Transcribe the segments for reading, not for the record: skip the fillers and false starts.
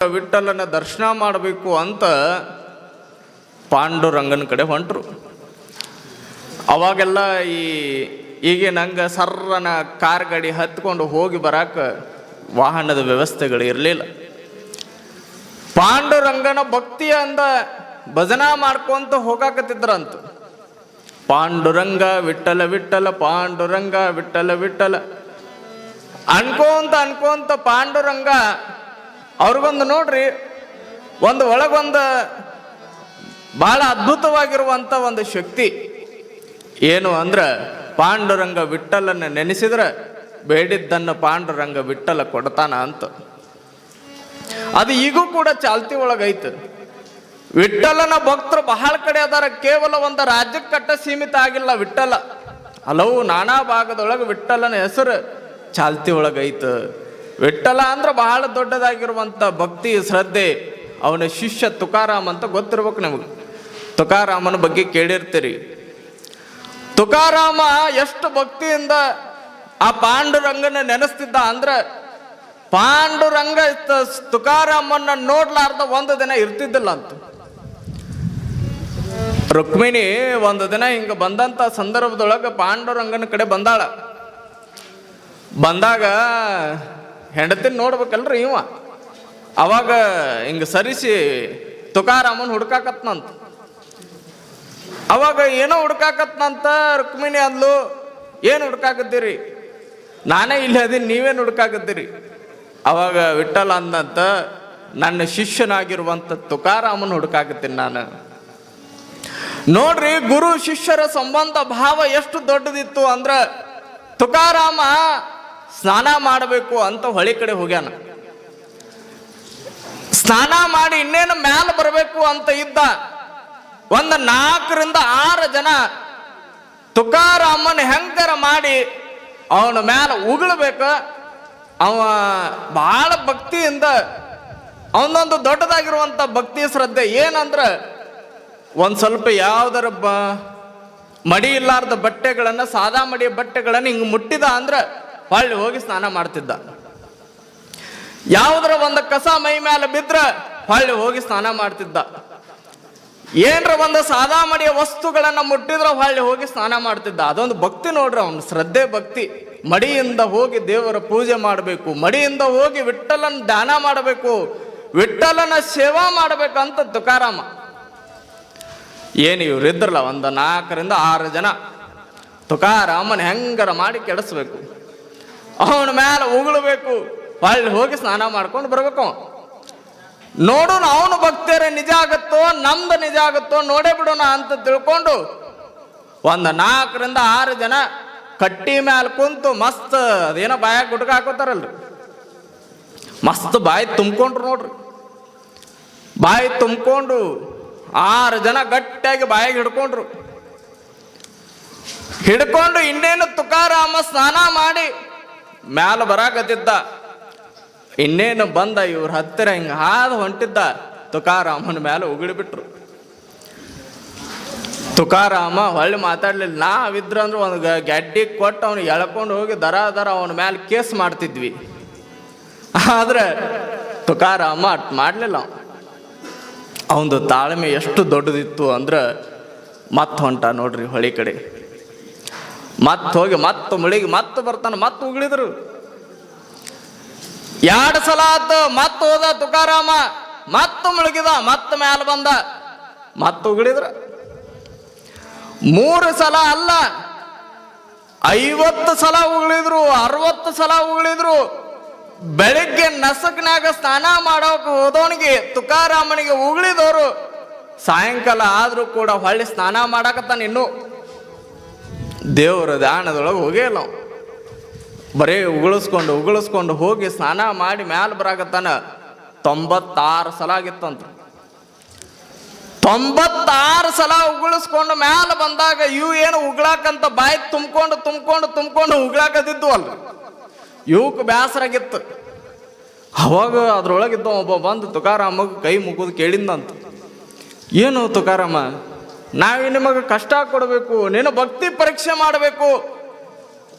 ವಿಠಲನ ದರ್ಶನ ಮಾಡಬೇಕು ಅಂತ ಪಾಂಡುರಂಗನ ಕಡೆ ಹೊಂಟರು. ಅವಾಗೆಲ್ಲ ಈಗ ನಂಗೆ ಸರ್ರನ ಕಾರ್ ಗಾಡಿ ಹತ್ಕೊಂಡು ಹೋಗಿ ಬರಾಕ ವಾಹನದ ವ್ಯವಸ್ಥೆಗಳು ಇರಲಿಲ್ಲ. ಪಾಂಡುರಂಗನ ಭಕ್ತಿಯ ಅಂದ ಭಜನಾ ಮಾಡ್ಕೊಂತ ಹೋಗಾಕತ್ತಿದ್ರಂತ. ಪಾಂಡುರಂಗ ವಿಠಲ ವಿಠಲ ಪಾಂಡುರಂಗ ವಿಠಲ ವಿಠಲ ಅನ್ಕೊಂತ ಪಾಂಡುರಂಗ ಅವ್ರಿಗೊಂದು ನೋಡ್ರಿ, ಒಂದು ಒಳಗೊಂದು ಬಹಳ ಅದ್ಭುತವಾಗಿರುವಂತ ಒಂದು ಶಕ್ತಿ ಏನು ಅಂದ್ರೆ, ಪಾಂಡುರಂಗ ವಿಠಲನ್ನ ನೆನೆಸಿದ್ರೆ ಬೇಡಿದ್ದನ್ನು ಪಾಂಡುರಂಗ ವಿಠಲ ಕೊಡ್ತಾನ ಅಂತ. ಅದು ಈಗೂ ಕೂಡ ಚಾಲ್ತಿ ಒಳಗೈತೆ. ವಿಠಲನ ಭಕ್ತರು ಬಹಳ ಕಡೆ ಅದಾರ. ಕೇವಲ ಒಂದು ರಾಜ್ಯಕ್ಕೆ ಕಟ್ಟ ಸೀಮಿತ ಆಗಿಲ್ಲ ವಿಠಲ, ಹಲವು ನಾನಾ ಭಾಗದೊಳಗೆ ವಿಠಲನ ಹೆಸರು ಚಾಲ್ತಿ ಒಳಗೈತೆ. ವಿಠಲ ಅಂದ್ರೆ ಬಹಳ ದೊಡ್ಡದಾಗಿರುವಂತ ಭಕ್ತಿ ಶ್ರದ್ಧೆ. ಅವನ ಶಿಷ್ಯ ತುಕಾರಾಮ್ ಅಂತ ಗೊತ್ತಿರ್ಬೇಕು ನಮಗೆ. ತುಕಾರಾಮನ ಬಗ್ಗೆ ಕೇಳಿರ್ತೀರಿ. ತುಕಾರಾಮ ಎಷ್ಟು ಭಕ್ತಿಯಿಂದ ಆ ಪಾಂಡುರಂಗನ ನೆನೆಸ್ತಿದ್ದ ಅಂದ್ರೆ, ಪಾಂಡುರಂಗ ತುಕಾರಾಮನ್ನ ನೋಡ್ಲಾರ್ದ ಒಂದು ದಿನ ಇರ್ತಿದ್ದಿಲ್ಲ ಅಂತ. ರುಕ್ಮಿಣಿ ಒಂದು ದಿನ ಹಿಂಗ ಬಂದಂತ ಸಂದರ್ಭದೊಳಗೆ ಪಾಂಡುರಂಗನ ಕಡೆ ಬಂದಾಗ ಹೆಂಡತಿನ ನೋಡ್ಬೇಕಲ್ರಿ ಇವ. ಅವಾಗ ಹಿಂಗ ಸರಿಸಿ ತುಕಾರಾಮನ್ ಹುಡ್ಕಾಕತ್ನಂತ. ಅವಾಗ ಏನೋ ಹುಡ್ಕಾಕತ್ನಂತ. ರುಕ್ಮಿಣಿ ಅಂದ್ಲು, ಏನು ಹುಡ್ಕಾಕತ್ತೀರಿ? ನಾನೇ ಇಲ್ಲಿ ಅದೀನಿ, ನೀವೇನು ಹುಡ್ಕಾಕತ್ತೀರಿ? ಅವಾಗ ವಿಠಲ ಅಂದಂತ, ನನ್ನ ಶಿಷ್ಯನಾಗಿರುವಂತ ತುಕಾರಾಮನ್ ಹುಡ್ಕಾಕತ್ತೀನಿ ನಾನು. ನೋಡ್ರಿ, ಗುರು ಶಿಷ್ಯರ ಸಂಬಂಧ ಭಾವ ಎಷ್ಟು ದೊಡ್ಡದಿತ್ತು ಅಂದ್ರ, ತುಕಾರಾಮ ಸ್ನಾನ ಮಾಡಬೇಕು ಅಂತ ಹೊಳಿ ಕಡೆ ಹೋಗ್ಯಾನ. ಸ್ನಾನ ಮಾಡಿ ಇನ್ನೇನು ಮ್ಯಾಲ ಬರಬೇಕು ಅಂತ ಇದ್ದ. ಒಂದು 4 ರಿಂದ 6 ಜನ ತುಕಾರಾಮನ್ ಹೆಂಗರ ಮಾಡಿ ಅವನ ಮ್ಯಾಲ ಉಗುಳ್ಬೇಕ. ಅವ ಬಹಳ ಭಕ್ತಿಯಿಂದ, ಅವನೊಂದು ದೊಡ್ಡದಾಗಿರುವಂತ ಭಕ್ತಿ ಶ್ರದ್ಧೆ ಏನಂದ್ರ, ಒಂದ್ ಸ್ವಲ್ಪ ಯಾವ್ದರ ಮಡಿ ಇಲ್ಲಾರ್ದ ಬಟ್ಟೆಗಳನ್ನ, ಸಾದಾ ಮಡಿಯ ಬಟ್ಟೆಗಳನ್ನ ಹಿಂಗ ಮುಟ್ಟಿದ ಅಂದ್ರ ಹೊಳ್ಳಿ ಹೋಗಿ ಸ್ನಾನ ಮಾಡ್ತಿದ್ದ. ಯಾವುದರ ಒಂದು ಕಸ ಮೈ ಮೇಲೆ ಬಿದ್ರ ಹೊಳ್ಳಿ ಹೋಗಿ ಸ್ನಾನ ಮಾಡ್ತಿದ್ದ. ಏನ್ರ ಒಂದು ಸಾದಾ ಮಡಿಯ ವಸ್ತುಗಳನ್ನ ಮುಟ್ಟಿದ್ರ ಹೊಳ್ಳಿ ಹೋಗಿ ಸ್ನಾನ ಮಾಡ್ತಿದ್ದ. ಅದೊಂದು ಭಕ್ತಿ ನೋಡ್ರಿ, ಅವನು ಶ್ರದ್ಧೆ ಭಕ್ತಿ. ಮಡಿಯಿಂದ ಹೋಗಿ ದೇವರ ಪೂಜೆ ಮಾಡಬೇಕು, ಮಡಿಯಿಂದ ಹೋಗಿ ವಿಠಲನ ದಾನ ಮಾಡಬೇಕು, ವಿಠಲನ ಸೇವಾ ಮಾಡಬೇಕಂತ ತುಕಾರಾಮ. ಏನು ಇವ್ರಿದ್ರಲ್ಲ ಒಂದು 4 ರಿಂದ 6 ಜನ ತುಕಾರಾಮನ್ ಹೆಂಗರ ಮಾಡಿ ಕೆಡಿಸ್ಬೇಕು, ಅವನ ಮ್ಯಾಲ ಉಗುಳ್ಬೇಕು, ಹೊಳ್ಳಿ ಹೋಗಿ ಸ್ನಾನ ಮಾಡ್ಕೊಂಡು ಬರ್ಬೇಕು. ನೋಡೋಣ ಅವನು ಭಕ್ತಿಯರೇ ನಿಜ ಆಗತ್ತೋ ನಮ್ದು ನಿಜ ಆಗತ್ತೋ ನೋಡೇ ಬಿಡೋಣ ಅಂತ ತಿಳ್ಕೊಂಡು ಒಂದು 4 ರಿಂದ 6 ಜನ ಕಟ್ಟಿ ಮ್ಯಾಲ ಕುಂತು ಮಸ್ತ್ ಅದೇನೋ ಬಾಯಾಗ ಗುಟ್ಕ ಹಾಕೋತಾರಲ್ರಿ, ಮಸ್ತ್ ಬಾಯಿ ತುಂಬ್ಕೊಂಡ್ರು ನೋಡ್ರಿ. ಬಾಯಿ ತುಂಬ್ಕೊಂಡು 6 ಜನ ಗಟ್ಟಿಯಾಗಿ ಬಾಯಿಗೆ ಹಿಡ್ಕೊಂಡು ಇನ್ನೇನು ತುಕಾರಾಮ ಸ್ನಾನ ಮಾಡಿ ಮ್ಯಾಲ ಬರಾಕತ್ತಿದ್ದ. ಇನ್ನೇನು ಬಂದ ಇವ್ರ ಹತ್ತಿರ ಹಿಂಗ ಹಾದು ಹೊಂಟಿದ್ದ. ತುಕಾರಾಮನ ಮ್ಯಾಲ ಉಗಿಳಿಬಿಟ್ರು. ತುಕಾರಾಮ ಹೊಳ್ಳಿ ಮಾತಾಡ್ಲಿಲ್ಲ. ನಾವಿದ್ರ ಅಂದ್ರೆ ಒಂದು ಗಡ್ಡಿ ಕೊಟ್ಟು ಅವ್ನು ಎಳ್ಕೊಂಡು ಹೋಗಿ ದರ ಅವನ ಮ್ಯಾಲ ಕೇಸ್ ಮಾಡ್ತಿದ್ವಿ. ಆದ್ರೆ ತುಕಾರಾಮ ಅಟ್ ಮಾಡ್ಲಿಲ್ಲ. ಅವನದು ತಾಳ್ಮೆ ಎಷ್ಟು ದೊಡ್ಡದಿತ್ತು ಅಂದ್ರೆ, ಮತ್ತೆ ಹೊಂಟ ನೋಡ್ರಿ ಹೊಳಿ ಕಡೆ. ಮತ್ತೆ ಹೋಗಿ ಮತ್ತೆ ಮುಳಿಗೆ ಮತ್ತೆ ಬರ್ತಾನೆ. ಮತ್ತೆ ಉಗುಳಿದ್ರು. 2 ಸಲ ಆತು. ಮತ್ತೆ ಹೋದ ತುಕಾರಾಮ, ಮತ್ತೆ ಮುಳುಗಿದ, ಮತ್ತೆ ಮ್ಯಾಲ ಬಂದ, ಮತ್ತೆ ಉಗುಳಿದ್ರ. 3 ಸಲ ಅಲ್ಲ, 50 ಸಲ ಉಗುಳಿದ್ರು, 60 ಸಲ ಉಗುಳಿದ್ರು. ಬೆಳಿಗ್ಗೆ ನಸಕ್ನಾಗ ಸ್ನಾನ ಮಾಡೋಕೆ ಹೋದವನಿಗೆ ತುಕಾರಾಮನಿಗೆ ಉಗುಳಿದವರು ಸಾಯಂಕಾಲ ಆದ್ರೂ ಕೂಡ ಹೊಳ್ಳಿ ಸ್ನಾನ ಮಾಡಾಕತ್ತಾನ. ಇನ್ನು ದೇವರ ಧ್ಯಾನದೊಳಗೆ ಹೋಗೇ ಇಲ್ಲ. ಬರೀ ಉಗುಳಿಸ್ಕೊಂಡು ಹೋಗಿ ಸ್ನಾನ ಮಾಡಿ ಮ್ಯಾಲ ಬರಾಕತ್ತಾನ. 96 ಸಲ ಆಗಿತ್ತಂತ. 96 ಸಲ ಉಗುಳಿಸ್ಕೊಂಡು ಮ್ಯಾಲ ಬಂದಾಗ ಇವು ಏನು ಉಗುಳಾಕಂತ ಬಾಯಿ ತುಂಬ್ಕೊಂಡು ಉಗುಳಾಕದಿದ್ದು ಅಲ್ರಿ, ಇವಕ್ಕೆ ಬೇಸರಾಗಿತ್ತು. ಅವಾಗ ಅದ್ರೊಳಗಿದ್ದ ಒಬ್ಬ ಬಂದು ತುಕಾರಾಮಗೆ ಕೈ ಮುಗಿದು ಕೇಳಿದ್ದಂತ, ಏನು ತುಕಾರಾಮ, ನಾವೇ ನಿಮಗೆ ಕಷ್ಟ ಕೊಡಬೇಕು, ನೀನು ಭಕ್ತಿ ಪರೀಕ್ಷೆ ಮಾಡಬೇಕು.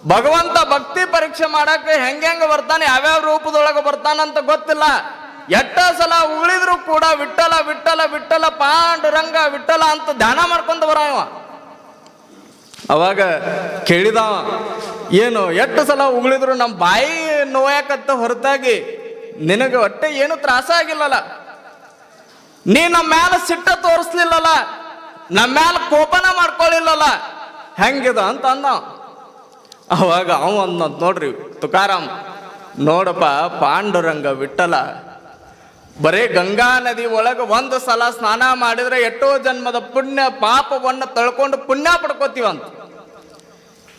ಭಗವಂತ ಭಕ್ತಿ ಪರೀಕ್ಷೆ ಮಾಡಕ್ಕೆ ಹೆಂಗೆ ಬರ್ತಾನೆ, ಯಾವ್ಯಾವ ರೂಪದೊಳಗೆ ಬರ್ತಾನಂತ ಗೊತ್ತಿಲ್ಲ. ಎಷ್ಟ ಸಲ ಉಳಿದ್ರು ಕೂಡ ವಿಠಲ ವಿಠಲ ವಿಠಲ ಪಾಂಡುರಂಗ ವಿಠಲ ಅಂತ ಧ್ಯಾನ ಮಾಡ್ಕೊಂತ ಬರ ಇವ. ಅವಾಗ ಕೇಳಿದವ, ಏನು ಎಷ್ಟು ಸಲ ಉಗುಳಿದ್ರು ನಮ್ಮ ಬಾಯಿ ನೋಯಾಕತ್ತ ಹೊರತಾಗಿ ನಿನಗೆ ಒಟ್ಟೆ ಏನು ತ್ರಾಸ ಆಗಿಲ್ಲಲ್ಲ, ನೀ ನಮ್ಮ ಮ್ಯಾಲ ಸಿಟ್ಟ ತೋರಿಸ್ಲಿಲ್ಲಲ್ಲ, ನಮ್ಮ ಮ್ಯಾಲ ಕೋಪನ ಮಾಡ್ಕೊಳ್ಳಿಲ್ಲಲ್ಲ, ಹೆಂಗಿದ ಅಂತ ಅಂದ. ಅವಾಗ ಅವ ಅಂದ ನೋಡ್ರಿ ತುಕಾರಾಮ್, ನೋಡಪ್ಪ ಪಾಂಡುರಂಗ ವಿಠಲ ಬರೇ ಗಂಗಾ ನದಿ ಒಳಗೆ ಒಂದು ಸಲ ಸ್ನಾನ ಮಾಡಿದ್ರೆ ಎಷ್ಟೋ ಜನ್ಮದ ಪುಣ್ಯ ಪಾಪವನ್ನು ತಳ್ಕೊಂಡು ಪುಣ್ಯ ಪಡ್ಕೋತೀವಂತ.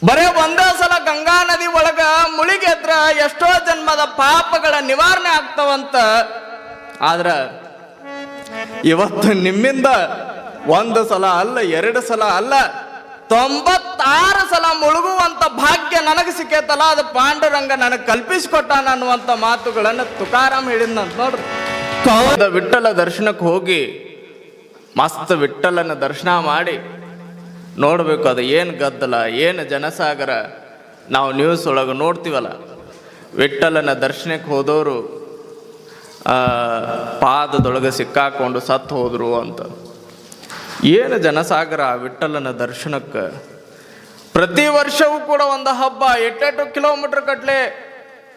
ಬರೇ ಒಂದೇ ಸಲ ಗಂಗಾ ನದಿ ಒಳಗ ಮುಳುಗೆದ್ರ ಎಷ್ಟೋ ಜನ್ಮದ ಪಾಪಗಳ ನಿವಾರಣೆ ಆಗ್ತಾವಂತ. ಆದ್ರ ಇವತ್ತು ನಿಮ್ಮಿಂದ ಒಂದು ಸಲ ಅಲ್ಲ, 2 ಸಲ ಅಲ್ಲ, 96 ಸಲ ಮುಳುಗುವಂತ ಭಾಗ್ಯ ನನಗೆ ಸಿಕ್ಕೇತಲ್ಲ, ಅದು ಪಾಂಡುರಂಗ ನನಗೆ ಕಲ್ಪಿಸಿಕೊಟ್ಟಾನ ಅನ್ನುವಂತ ಮಾತುಗಳನ್ನು ತುಕಾರಾಮ್ ಹೇಳಿದ್ನಂತ ನೋಡ್ರಿ. ವಿಠಲ ದರ್ಶನಕ್ಕೆ ಹೋಗಿ ಮಸ್ತ್ ವಿಠಲನ ದರ್ಶನ ಮಾಡಿ ನೋಡ್ಬೇಕು ಅದು ಏನು ಗದ್ದಲ, ಏನು ಜನಸಾಗರ. ನಾವು ನ್ಯೂಸ್ ಒಳಗೆ ನೋಡ್ತೀವಲ್ಲ, ವಿಠಲನ ದರ್ಶನಕ್ಕೆ ಹೋದವರು ಪಾದದೊಳಗೆ ಸಿಕ್ಕಾಕೊಂಡು ಸತ್ತು ಹೋದ್ರು ಅಂತ. ಏನು ಜನಸಾಗರ ಆ ವಿಠಲನ ದರ್ಶನಕ್ಕೆ. ಪ್ರತಿ ವರ್ಷವೂ ಕೂಡ ಒಂದು ಹಬ್ಬ, 8 ಕಿಲೋಮೀಟರ್ ಗಟ್ಲೆ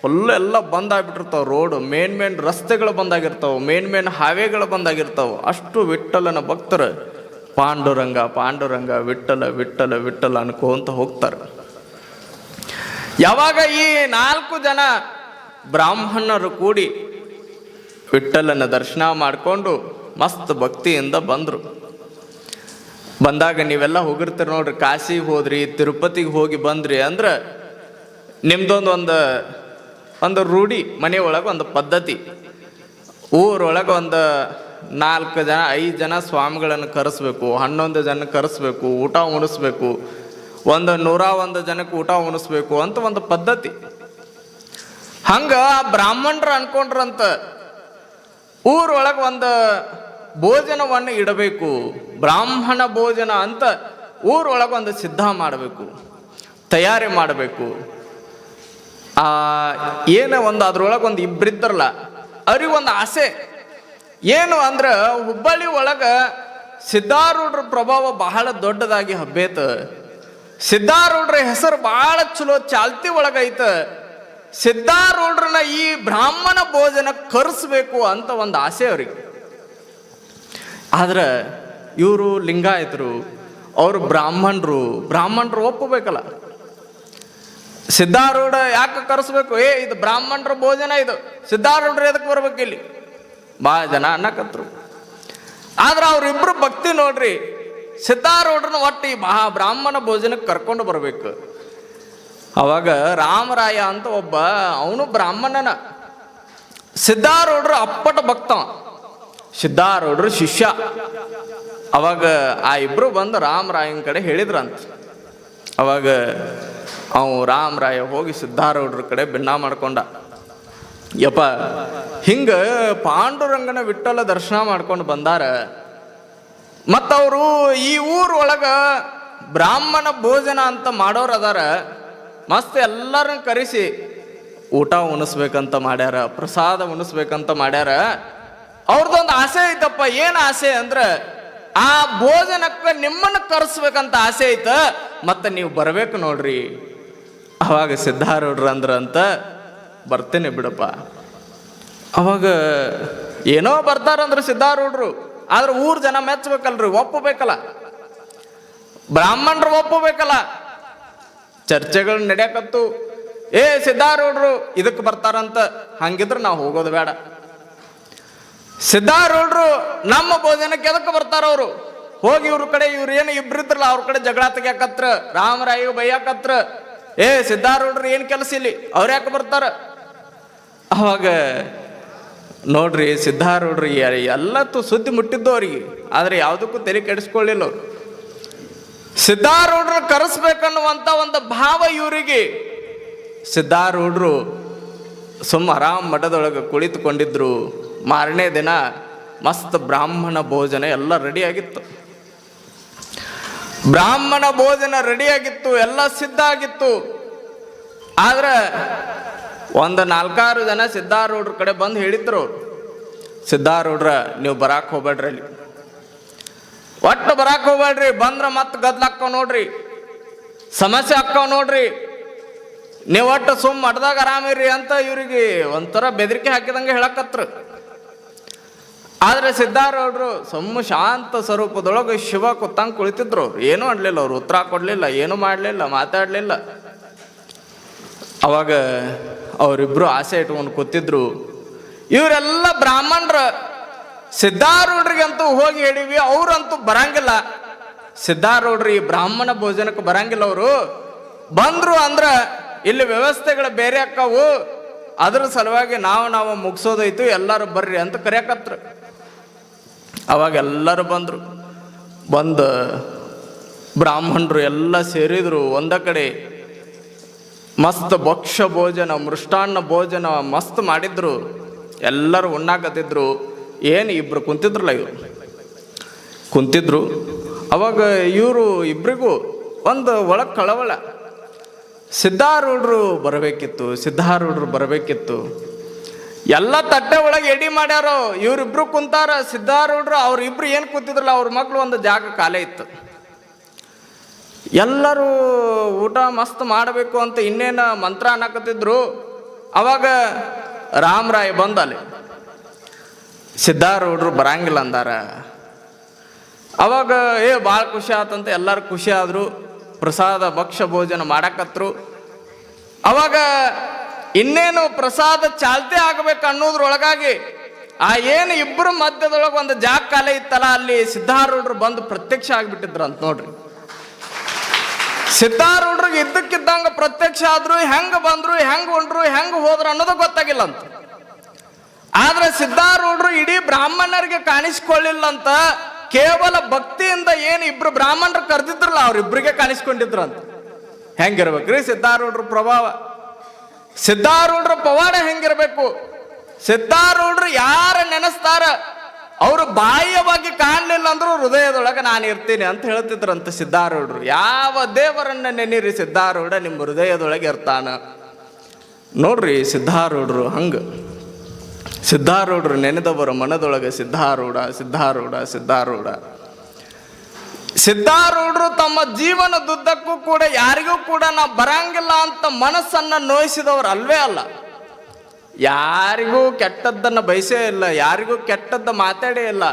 ಫುಲ್ ಎಲ್ಲ ಬಂದಾಗ್ಬಿಟ್ಟಿರ್ತಾವ. ರೋಡ್ ಮೇನ್ ರಸ್ತೆಗಳು ಬಂದಾಗಿರ್ತಾವ, ಮೇನ್ ಹಾವೇಗಳು ಬಂದಾಗಿರ್ತಾವ. ಅಷ್ಟು ವಿಠಲನ ಭಕ್ತರು ಪಾಂಡುರಂಗ ಪಾಂಡುರಂಗ ವಿಠಲ ವಿಠಲ ವಿಠಲ ಅನ್ಕೋಂತ ಹೋಗ್ತಾರೆ. ಯಾವಾಗ ಈ 4 ಜನ ಬ್ರಾಹ್ಮಣರು ಕೂಡಿ ವಿಠಲನ ದರ್ಶನ ಮಾಡಿಕೊಂಡು ಮಸ್ತ್ ಭಕ್ತಿಯಿಂದ ಬಂದರು. ಬಂದಾಗ ನೀವೆಲ್ಲ ಹೋಗಿರ್ತೀರಿ ನೋಡ್ರಿ, ಕಾಶಿಗೆ ಹೋದ್ರಿ, ತಿರುಪತಿಗೆ ಹೋಗಿ ಬಂದ್ರಿ ಅಂದ್ರೆ ನಿಮ್ದೊಂದು ಒಂದು ರೂಢಿ, ಮನೆಯೊಳಗೆ ಒಂದು ಪದ್ಧತಿ. ಊರೊಳಗೆ ಒಂದು 4 ಜನ 5 ಜನ ಸ್ವಾಮಿಗಳನ್ನು ಕರೆಸ್ಬೇಕು, 11 ಜನ ಕರೆಸ್ಬೇಕು, ಊಟ ಉಣಿಸ್ಬೇಕು, 101 ಜನಕ್ಕೆ ಊಟ ಉಣಿಸ್ಬೇಕು ಅಂತ ಒಂದು ಪದ್ಧತಿ. ಹಂಗ ಬ್ರಾಹ್ಮಣರು ಅನ್ಕೊಂಡ್ರಂತ ಊರೊಳಗೆ ಒಂದು ಭೋಜನವನ್ನು ಇಡಬೇಕು, ಬ್ರಾಹ್ಮಣ ಭೋಜನ ಅಂತ ಊರೊಳಗೆ ಒಂದು ಸಿದ್ಧ ಮಾಡಬೇಕು, ತಯಾರಿ ಮಾಡಬೇಕು. ಏನು ಅದ್ರೊಳಗೆ ಒಂದು ಇಬ್ಬರಿದ್ದಾರಲ್ಲ, ಅವ್ರಿಗೊಂದು ಆಸೆ ಏನು ಅಂದ್ರೆ, ಹುಬ್ಬಳ್ಳಿ ಒಳಗೆ ಸಿದ್ಧಾರೂಢರ ಪ್ರಭಾವ ಬಹಳ ದೊಡ್ಡದಾಗಿ ಹಬ್ಬೇತ. ಸಿದ್ಧಾರೂಢರ ಹೆಸರು ಬಹಳ ಚಲೋ ಚಾಲ್ತಿ ಒಳಗೈತ. ಸಿದ್ಧಾರೂಢರನ್ನ ಈ ಬ್ರಾಹ್ಮಣ ಭೋಜನ ಕರೆಸ್ಬೇಕು ಅಂತ ಒಂದು ಆಸೆ ಅವ್ರಿಗೆ. ಆದ್ರೆ ಇವರು ಲಿಂಗಾಯತರು, ಅವರು ಬ್ರಾಹ್ಮಣರು ಒಪ್ಪಬೇಕಲ್ಲ. ಸಿದ್ಧಾರೂಢ ಯಾಕೆ ಕರೆಸ್ಬೇಕು? ಇದು ಬ್ರಾಹ್ಮಣರ ಭೋಜನ, ಇದು ಸಿದ್ಧಾರೂಢರು ಎದಕ್ಕೆ ಬರ್ಬೇಕು ಇಲ್ಲಿ? ಭಾಳ ಜನ ಅನ್ನಕತ್ರು. ಆದ್ರೆ ಅವ್ರಿಬ್ರು ಭಕ್ತಿ ನೋಡ್ರಿ, ಸಿದ್ಧಾರೂಢರನ್ನ ಒಟ್ಟು ಈ ಬ್ರಾಹ್ಮಣ ಭೋಜನಕ್ಕೆ ಕರ್ಕೊಂಡು ಬರ್ಬೇಕು. ಅವಾಗ ರಾಮರಾಯ ಅಂತ ಒಬ್ಬ, ಅವನು ಬ್ರಾಹ್ಮಣನ, ಸಿದ್ಧಾರೂಢರು ಅಪ್ಪಟ ಭಕ್ತ, ಸಿದ್ಧಾರೂಢರು ಶಿಷ್ಯ. ಅವಾಗ ಆ ಇಬ್ರು ಬಂದು ರಾಮರಾಯನ ಕಡೆ ಹೇಳಿದ್ರಂತ. ಅವಾಗ ರಾಮರಾಯ ಹೋಗಿ ಸಿದ್ಧಾರೂಢರ ಕಡೆ ಭಿನ್ನ ಮಾಡ್ಕೊಂಡ. ಯಪ್ಪ, ಹಿಂಗ ಪಾಂಡುರಂಗನ ವಿಠಲ ದರ್ಶನ ಮಾಡ್ಕೊಂಡು ಬಂದಾರ, ಮತ್ತವರು ಈ ಊರೊಳಗ ಬ್ರಾಹ್ಮಣ ಭೋಜನ ಅಂತ ಮಾಡೋರು ಅದಾರ, ಮಸ್ತ್ ಎಲ್ಲರನ್ನ ಕರೆಸಿ ಊಟ ಉಣಿಸ್ಬೇಕಂತ ಮಾಡ್ಯಾರ, ಪ್ರಸಾದ ಉಣಿಸ್ಬೇಕಂತ ಮಾಡ್ಯಾರ. ಅವ್ರದ್ದೊಂದು ಆಸೆ ಐತಪ್ಪ. ಏನು ಆಸೆ ಅಂದ್ರೆ, ಆ ಭೋಜನಕ್ಕೆ ನಿಮ್ಮನ್ನು ಕರೆಸ್ಬೇಕಂತ ಆಸೆ ಐತ, ಮತ್ತೆ ನೀವು ಬರ್ಬೇಕು ನೋಡ್ರಿ. ಅವಾಗ ಸಿದ್ಧಾರೂಢರು ಅಂದ್ರಂತ, ಬರ್ತೇನೆ ಬಿಡಪ್ಪ. ಅವಾಗ ಏನೋ ಬರ್ತಾರಂದ್ರೆ ಸಿದ್ಧಾರೂಢರು, ಆದ್ರೆ ಊರ್ ಜನ ಮೆಚ್ಚಬೇಕಲ್ರಿ, ಒಪ್ಪಬೇಕಲ್ಲ, ಬ್ರಾಹ್ಮಣರು ಒಪ್ಪಬೇಕಲ್ಲ. ಚರ್ಚೆಗಳು ನಡೆಯಕತ್ತು, ಸಿದ್ಧಾರೂಢರು ಇದಕ್ಕೆ ಬರ್ತಾರಂತ, ಹಂಗಿದ್ರೆ ನಾವು ಹೋಗೋದು ಬೇಡ. ಸಿದ್ಧಾರೂಢರು ನಮ್ಮ ಭೋಜನಕ್ಕೆ ಎದಕ್ಕೆ ಬರ್ತಾರ? ಅವರು ಹೋಗಿ ಇವ್ರ ಕಡೆ, ಇವ್ರು ಏನು ಇಬ್ರಿದ್ರಲ್ಲ ಅವ್ರ ಕಡೆ ಜಗಳ ತೆಗ್ಯಾಕತ್ರ, ರಾಮರಾಯ ಬೈಯಾಕತ್ರ. ಸಿದ್ಧಾರೂಢರು ಏನು ಕೆಲಸ ಇಲ್ಲಿ, ಅವ್ರು ಯಾಕೆ ಬರ್ತಾರ? ಅವಾಗ ನೋಡ್ರಿ, ಸಿದ್ಧಾರೂಢರು ಎಲ್ಲತ್ತು ಸುದ್ದಿ ಮುಟ್ಟಿದ್ದು ಅವ್ರಿಗೆ, ಆದ್ರೆ ಯಾವುದಕ್ಕೂ ತಲೆ ಕೆಡಿಸ್ಕೊಳ್ಳಿಲ್ಲ ಅವ್ರು. ಸಿದ್ಧಾರೂಢರು ಕರೆಸ್ಬೇಕನ್ನುವಂತ ಒಂದು ಭಾವ ಇವರಿಗೆ. ಸಿದ್ಧಾರೂಢರು ಆರಾಮ್ ಮಠದೊಳಗೆ ಕುಳಿತುಕೊಂಡಿದ್ರು. ಮಾರನೇ ದಿನ ಮಸ್ತ್ ಬ್ರಾಹ್ಮಣ ಭೋಜನ ಎಲ್ಲ ರೆಡಿಯಾಗಿತ್ತು. ಬ್ರಾಹ್ಮಣ ಭೋಜನ ರೆಡಿಯಾಗಿತ್ತು, ಎಲ್ಲ ಸಿದ್ಧ ಆಗಿತ್ತು. ಆದ್ರೆ 4-6 ಜನ ಸಿದ್ಧಾರೂಢರ ಕಡೆ ಬಂದು ಹೇಳಿದ್ರು, ಸಿದ್ಧಾರೂಢ್ರ ನೀವು ಬರಾಕ್ ಹೋಗ್ಬೇಡ್ರಿ, ಅಲ್ಲಿ ಒಟ್ಟು ಬರಾಕ್ ಹೋಗ್ಬೇಡ್ರಿ, ಬಂದ್ರ ಮತ್ತೆ ಗದ್ಲಾಕ್ಕವ್ ನೋಡ್ರಿ, ಸಮಸ್ಯೆ ಆಕ್ಕವ್ ನೋಡ್ರಿ, ನೀವು ಒಟ್ಟು ಸುಮ್ಮ ಮಠದಾಗ ಆರಾಮಿರ್ರಿ ಅಂತ ಇವ್ರಿಗೆ ಒಂಥರ ಬೆದರಿಕೆ ಹಾಕಿದಂಗೆ ಹೇಳಕತ್ರು. ಆದ್ರೆ ಸಿದ್ಧಾರೂಢರು ಶಾಂತ ಸ್ವರೂಪದೊಳಗೆ ಶಿವ ಕೂತಂಗೆ ಕುಳಿತಿದ್ರು. ಏನೂ ಅನ್ಲಿಲ್ಲ, ಅವ್ರು ಉತ್ತರ ಕೊಡ್ಲಿಲ್ಲ, ಏನೂ ಮಾಡಲಿಲ್ಲ, ಮಾತಾಡಲಿಲ್ಲ. ಅವಾಗ ಅವರಿಬ್ರು ಆಸೆ ಇಟ್ಕೊಂಡು ಕೂತಿದ್ರು. ಇವರೆಲ್ಲ ಬ್ರಾಹ್ಮಣರ ಸಿದ್ಧಾರೂಢರಿಗಂತೂ ಹೋಗಿ ಹೇಳಿವಿ, ಅವ್ರಂತೂ ಬರಂಗಿಲ್ಲ. ಸಿದ್ಧಾರೂಢರು ಈ ಬ್ರಾಹ್ಮಣ ಭೋಜನಕ್ಕೆ ಬರಂಗಿಲ್ಲ. ಅವರು ಬಂದ್ರು ಅಂದ್ರ ಇಲ್ಲಿ ವ್ಯವಸ್ಥೆಗಳು ಬೇರೆ ಅಕ್ಕವು, ಅದ್ರ ಸಲುವಾಗಿ ನಾವು ಮುಗಿಸೋದೈತು, ಎಲ್ಲರೂ ಬರ್ರಿ ಅಂತ ಕರೆಯಕತ್ರು. ಅವಾಗ ಎಲ್ಲರೂ ಬಂದು ಬ್ರಾಹ್ಮಣರು ಎಲ್ಲ ಸೇರಿದ್ರು ಒಂದ ಕಡೆ. ಮಸ್ತ್ ಭಕ್ಷ್ಯ ಭೋಜನ, ಮೃಷ್ಟಾನ್ನ ಭೋಜನ ಮಸ್ತ್ ಮಾಡಿದ್ರು. ಎಲ್ಲರೂ ಉಣ್ಣಾಕತ್ತಿದ್ರು. ಏನು ಇಬ್ರು ಕುಂತಿದ್ರಲ್ಲ, ಇವರು ಕುಂತಿದ್ರು. ಅವಾಗ ಇವರು ಇಬ್ರಿಗೂ ಒಂದು ಒಳಗೆ ಕಳವಳ. ಸಿದ್ಧಾರೂಢರು ಬರಬೇಕಿತ್ತು. ಎಲ್ಲ ತಟ್ಟೆ ಒಳಗೆ ಎಡಿ ಮಾಡ್ಯಾರೋ, ಇವರಿಬ್ರು ಕುಂತಾರ. ಸಿದ್ಧಾರೂಢರು ಅವ್ರಿಬ್ರು ಏನು ಕೂತಿದ್ರಲ್ಲ, ಅವ್ರ ಮಕ್ಳು ಒಂದು ಜಾಗ ಖಾಲಿ ಇತ್ತು. ಎಲ್ಲರೂ ಊಟ ಮಸ್ತ್ ಮಾಡಬೇಕು ಅಂತ ಇನ್ನೇನ ಮಂತ್ರ ಅನ್ನಕತ್ತಿದ್ರು. ಅವಾಗ ರಾಮರಾಯ ಬಂದಲ್ಲಿ ಸಿದ್ಧಾರೂಢರು ಬರಂಗಿಲ್ಲ ಅಂದಾರ. ಅವಾಗ ಭಾಳ ಖುಷಿ ಆತಂತ ಎಲ್ಲರೂ ಖುಷಿ ಆದ್ರು. ಪ್ರಸಾದ ಭಕ್ಷ್ಯ ಭೋಜನ ಮಾಡಕತ್ರು. ಅವಾಗ ಇನ್ನೇನು ಪ್ರಸಾದ ಚಾಲ್ತಿ ಆಗಬೇಕು ಅನ್ನೋದ್ರೊಳಗಾಗಿ ಏನು ಇಬ್ಬರು ಮಧ್ಯದೊಳಗೆ ಒಂದು ಜಾಗ ಕಾಲ ಇತ್ತಲ್ಲ, ಅಲ್ಲಿ ಸಿದ್ಧಾರೂಢರು ಬಂದು ಪ್ರತ್ಯಕ್ಷ ಆಗಿಬಿಟ್ಟಿದ್ರು ಅಂತ ನೋಡ್ರಿ. ಸಿದ್ಧಾರೂಢರಿಗೆ ಇದ್ದಕ್ಕಿದ್ದಂಗ ಪ್ರತ್ಯಕ್ಷ ಆದ್ರು. ಹೆಂಗ ಬಂದ್ರು, ಹೆಂಗ್ ಉಂಡ್ರು, ಹೆಂಗ್ ಹೋದ್ರು ಅನ್ನೋದು ಗೊತ್ತಾಗಿಲ್ಲ ಅಂತ. ಆದ್ರೆ ಸಿದ್ಧಾರೂಢರು ಇಡೀ ಬ್ರಾಹ್ಮಣರಿಗೆ ಕಾಣಿಸ್ಕೊಳ್ಳಿಲ್ಲ ಅಂತ, ಕೇವಲ ಭಕ್ತಿಯಿಂದ ಏನು ಇಬ್ರು ಬ್ರಾಹ್ಮಣರು ಕರೆದಿದ್ರಲ್ಲ ಅವ್ರಿಬ್ರಿಗೆ ಕಾಣಿಸ್ಕೊಂಡಿದ್ರು ಅಂತ. ಹೆಂಗಿರ್ಬೇಕ್ರಿ ಸಿದ್ಧಾರೂಢರ ಪ್ರಭಾವ, ಸಿದ್ಧಾರೂಢರ ಪವಾಡ ಹೆಂಗಿರ್ಬೇಕು? ಸಿದ್ಧಾರೂಢರು ಯಾರ ನೆನೆಸ್ತಾರ ಅವರು ಬಾಹ್ಯವಾಗಿ ಕಾಣಲಿಲ್ಲ ಅಂದ್ರೂ ಹೃದಯದೊಳಗೆ ನಾನು ಇರ್ತೀನಿ ಅಂತ ಹೇಳ್ತಿದ್ರಂತ ಸಿದ್ಧಾರೂಢರು. ಯಾವ ದೇವರನ್ನ ನೆನೀರಿ, ಸಿದ್ಧಾರೂಢ ನಿಮ್ಮ ಹೃದಯದೊಳಗೆ ಇರ್ತಾನ. ನೋಡ್ರಿ ಸಿದ್ಧಾರೂಢರು ಹಂಗ. ಸಿದ್ಧಾರೂಢರು ನೆನೆದವರ ಮನದೊಳಗೆ ಸಿದ್ಧಾರೂಢ. ಸಿದ್ಧಾರೂಢರು ತಮ್ಮ ಜೀವನದುದ್ದಕ್ಕೂ ಕೂಡ ಯಾರಿಗೂ ಕೂಡ ನಾ ಬರಂಗಿಲ್ಲ ಅಂತ ಮನಸ್ಸನ್ನ ನೋಯಿಸಿದವರು ಅಲ್ವೇ ಅಲ್ಲ. ಯಾರಿಗೂ ಕೆಟ್ಟದ್ದನ್ನು ಬಯಸೇ ಇಲ್ಲ, ಯಾರಿಗೂ ಕೆಟ್ಟದ್ದ ಮಾತಾಡೇ ಇಲ್ಲ.